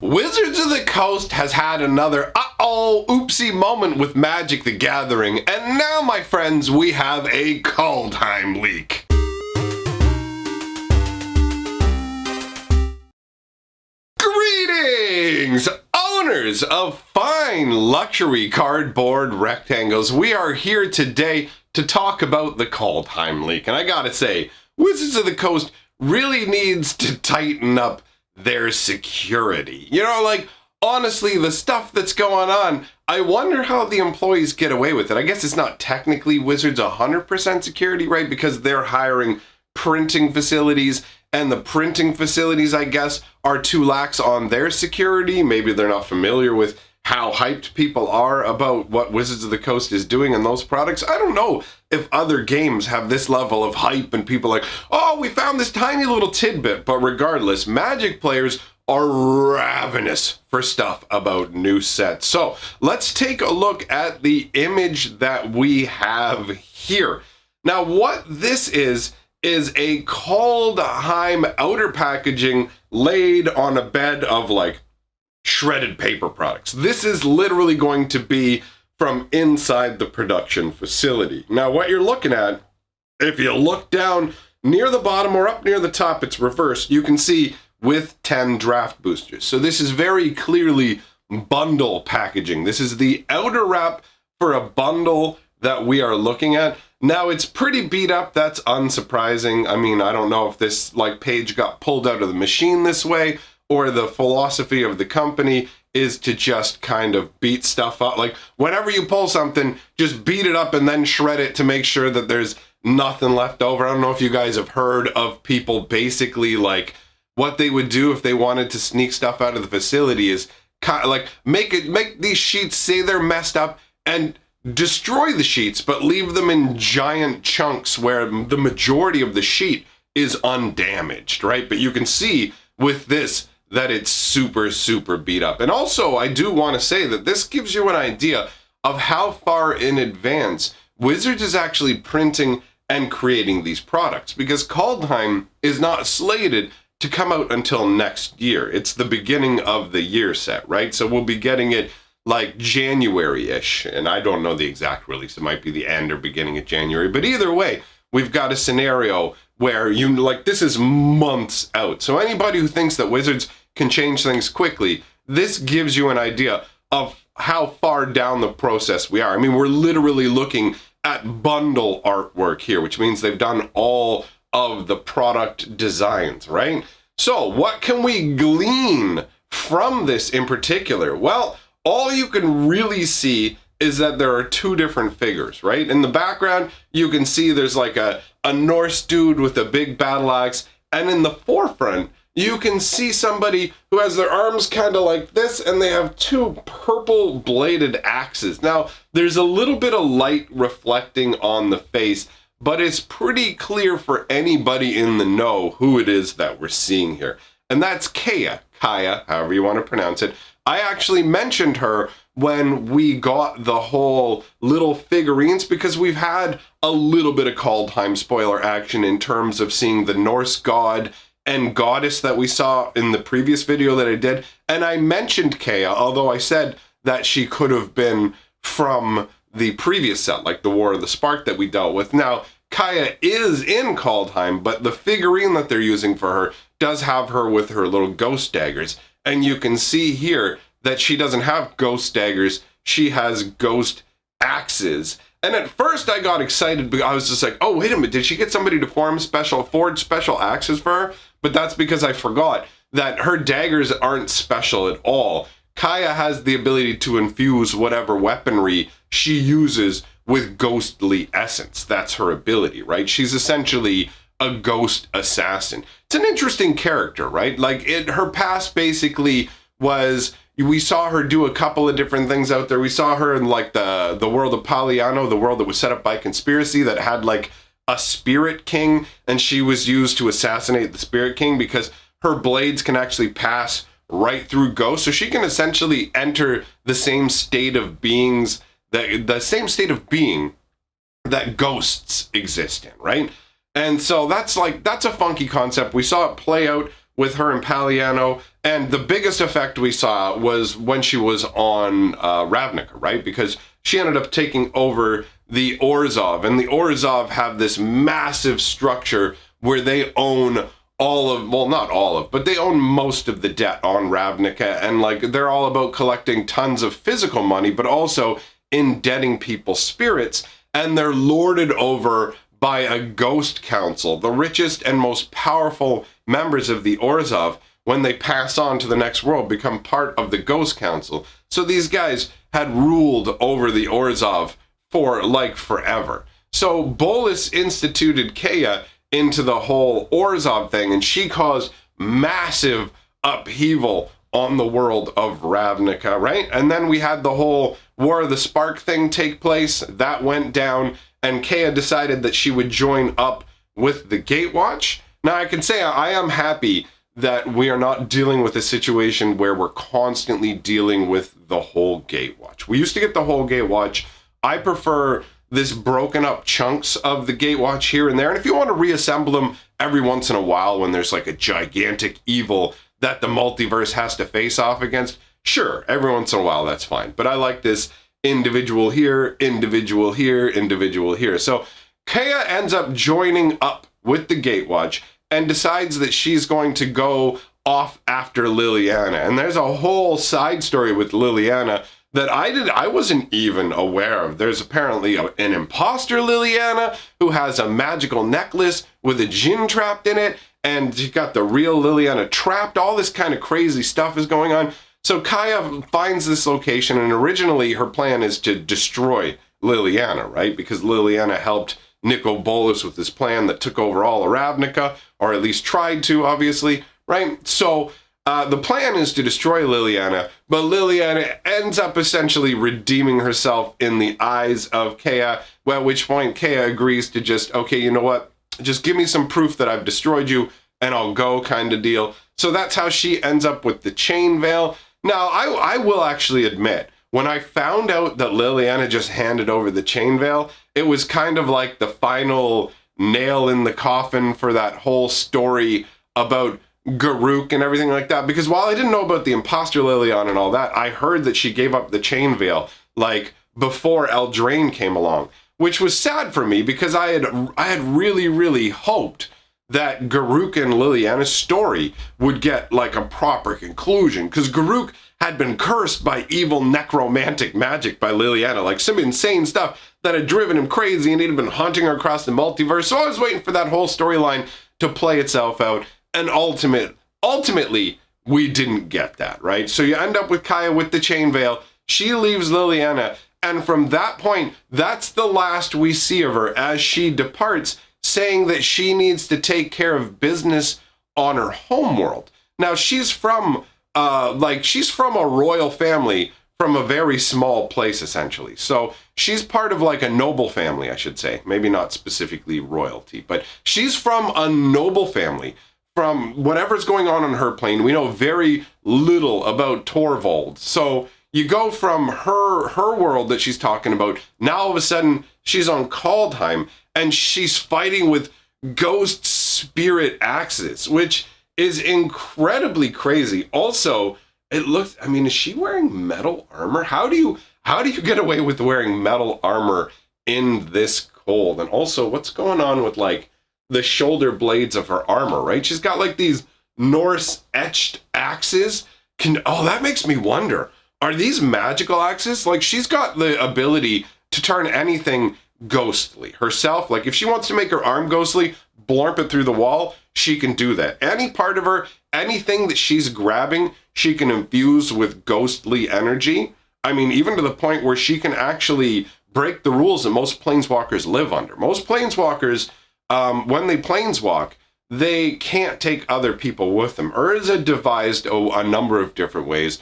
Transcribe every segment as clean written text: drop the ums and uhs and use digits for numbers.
Wizards of the Coast has had another oopsie moment with Magic the Gathering, and now, my friends, we have a Kaldheim leak. Greetings, owners of fine luxury cardboard rectangles. We are here today to talk about the Kaldheim leak, and I gotta say, Wizards of the Coast really needs to tighten up their security. You know, like, honestly, the stuff that's going on, I wonder how the employees get away with it. I guess it's not technically Wizards 100% security, right? Because they're hiring printing facilities, and the printing facilities, I guess, are too lax on their security. Maybe they're not familiar with how hyped people are about what Wizards of the Coast is doing in those products. I don't know if other games have this level of hype and people like, oh, we found this tiny little tidbit. But regardless, Magic players are ravenous for stuff about new sets. So let's take a look at the image that we have here. Now, what this is a Kaldheim outer packaging laid on a bed of like shredded paper products. This is literally going to be from inside the production facility. Now, what you're looking at, if you look down near the bottom or up near the top, it's reversed, you can see with 10 draft boosters. So this is very clearly bundle packaging. This is the outer wrap for a bundle that we are looking at. Now, it's pretty beat up. That's unsurprising. I mean, I don't know if this like page got pulled out of the machine this way, or the philosophy of the company is to just kind of beat stuff up. Like, whenever you pull something, just beat it up and then shred it to make sure that there's nothing left over. I don't know if you guys have heard of people basically like what they would do if they wanted to sneak stuff out of the facility is kind of like make these sheets, say they're messed up, and destroy the sheets, but leave them in giant chunks where the majority of the sheet is undamaged, right? But you can see with this that it's super, super beat up. And also, I do want to say that this gives you an idea of how far in advance Wizards is actually printing and creating these products, because Kaldheim is not slated to come out until next year. It's the beginning of the year set, right? So we'll be getting it like January-ish, and I don't know the exact release. It might be the end or beginning of January, but either way, we've got a scenario where this is months out. So anybody who thinks that Wizards can change things quickly, this gives you an idea of how far down the process we are. I mean, we're literally looking at bundle artwork here, which means they've done all of the product designs, right? So what can we glean from this in particular? Well, all you can really see is that there are two different figures, right? In the background, you can see there's like a Norse dude with a big battle axe, and in the forefront, you can see somebody who has their arms kind of like this, and they have two purple bladed axes. Now, there's a little bit of light reflecting on the face, but it's pretty clear for anybody in the know who it is that we're seeing here. And that's Kaya, however you want to pronounce it. I actually mentioned her when we got the whole little figurines, because we've had a little bit of Kaldheim spoiler action in terms of seeing the Norse god and goddess that we saw in the previous video that I did. And I mentioned Kaya, although I said that she could have been from the previous set, like the War of the Spark that we dealt with. Now, Kaya is in Kaldheim, but the figurine that they're using for her does have her with her little ghost daggers. And you can see here that she doesn't have ghost daggers, she has ghost axes. And at first I got excited because I was just like, oh, wait a minute, did she get somebody to forge special axes for her? But that's because I forgot that her daggers aren't special at all. Kaya has the ability to infuse whatever weaponry she uses with ghostly essence. That's her ability, right? She's essentially a ghost assassin. It's an interesting character, right? Like, her past basically was, we saw her do a couple of different things out there. We saw her in like the world of Poliano, the world that was set up by conspiracy that had like a spirit king, and she was used to assassinate the spirit king because her blades can actually pass right through ghosts. So she can essentially enter the same state of beings, the same state of being that ghosts exist in, right? And so that's a funky concept. We saw it play out with her and Paliano. And the biggest effect we saw was when she was on Ravnica, right? Because she ended up taking over the Orzhov, and the Orzhov have this massive structure where they own all of, well, not all of, but they own most of the debt on Ravnica, and like they're all about collecting tons of physical money, but also indebting people's spirits, and they're lorded over by a ghost council, the richest and most powerful members of the Orzhov. When they pass on to the next world, become part of the ghost council. So these guys had ruled over the Orzhov for like forever. So Bolas instituted Kea into the whole Orzhov thing, and she caused massive upheaval on the world of Ravnica, right? And then we had the whole War of the Spark thing take place. That went down, and Kea decided that she would join up with the Gatewatch. Now I can say I am happy that we are not dealing with a situation where we're constantly dealing with the whole Gatewatch. We used to get the whole Gatewatch. I prefer this broken up chunks of the Gatewatch here and there. And if you want to reassemble them every once in a while when there's like a gigantic evil that the multiverse has to face off against, sure, every once in a while, that's fine. But I like this individual here, individual here, individual here. So Kea ends up joining up with the Gatewatch and decides that she's going to go off after Liliana. And there's a whole side story with Liliana that I wasn't even aware of. There's apparently an imposter Liliana who has a magical necklace with a djinn trapped in it, and she got the real Liliana trapped. All this kind of crazy stuff is going on. So Kea finds this location, and originally her plan is to destroy Liliana, right? Because Liliana helped Nicol Bolas with this plan that took over all of Ravnica, or at least tried to, obviously, right? So the plan is to destroy Liliana, but Liliana ends up essentially redeeming herself in the eyes of Kea, at which point Kea agrees to just, okay, you know what? Just give me some proof that I've destroyed you, and I'll go kind of deal. So that's how she ends up with the chain veil. Now, I will actually admit, when I found out that Liliana just handed over the chain veil, it was kind of like the final nail in the coffin for that whole story about Garruk and everything like that. Because while I didn't know about the imposter Liliana and all that, I heard that she gave up the chain veil like before Eldraine came along, which was sad for me because I had really, really hoped that Garruk and Liliana's story would get like a proper conclusion, because Garruk had been cursed by evil necromantic magic by Liliana, like some insane stuff that had driven him crazy, and he'd been hunting her across the multiverse. So I was waiting for that whole storyline to play itself out, and ultimately we didn't get that, right? So you end up with Kea with the chain veil. She leaves Liliana, and from that point, that's the last we see of her as she departs, saying that she needs to take care of business on her homeworld. Now, she's from a royal family from a very small place, essentially. So she's part of like a noble family, I should say. Maybe not specifically royalty, but she's from a noble family. From whatever's going on her plane, we know very little about Torvald. So you go from her world that she's talking about, now all of a sudden she's on Kaldheim, and she's fighting with ghost spirit axes, which is incredibly crazy. Also, it looks, I mean, is she wearing metal armor? How do you get away with wearing metal armor in this cold? And also, what's going on with like the shoulder blades of her armor, right? She's got like these Norse etched axes. That makes me wonder, are these magical axes? Like, she's got the ability to turn anything ghostly herself. Like, if she wants to make her arm ghostly, blurp it through the wall, she can do that. Any part of her, anything that she's grabbing, she can infuse with ghostly energy. I mean, even to the point where she can actually break the rules that most planeswalkers live under. Most planeswalkers, when they planeswalk, they can't take other people with them. Urza devised a number of different ways.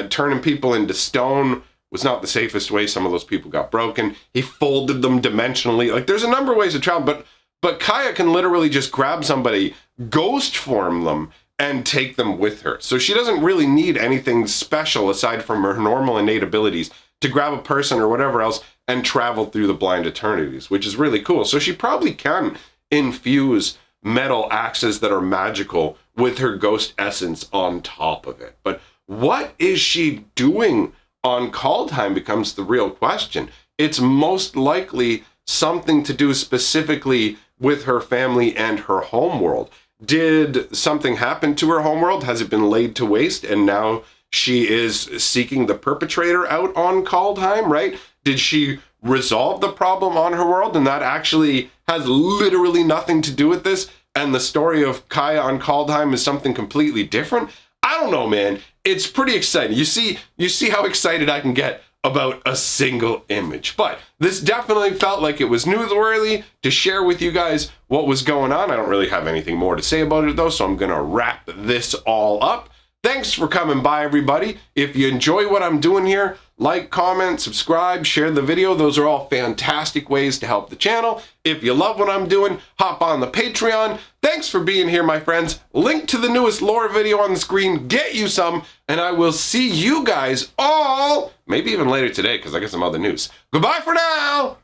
Turning people into stone was not the safest way. Some of those people got broken. He folded them dimensionally. Like, there's a number of ways to travel, but Kea can literally just grab somebody, ghost form them, and take them with her. So she doesn't really need anything special aside from her normal innate abilities to grab a person or whatever else and travel through the blind eternities, which is really cool. So she probably can infuse metal axes that are magical with her ghost essence on top of it. But what is she doing on Kaldheim becomes the real question. It's most likely something to do specifically with her family and her homeworld. Did something happen to her homeworld? Has it been laid to waste and now she is seeking the perpetrator out on Kaldheim, right? Did she resolve the problem on her world and that actually has literally nothing to do with this, and the story of Kaya on Kaldheim is something completely different? I don't know, man. It's pretty exciting. You see how excited I can get about a single image. But this definitely felt like it was newsworthy to share with you guys what was going on. I don't really have anything more to say about it though, so I'm gonna wrap this all up. Thanks for coming by, everybody. If you enjoy what I'm doing here, like, comment, subscribe, share the video. Those are all fantastic ways to help the channel. If you love what I'm doing, hop on the Patreon. Thanks for being here, my friends. Link to the newest lore video on the screen. Get you some, and I will see you guys all, maybe even later today, because I got some other news. Goodbye for now.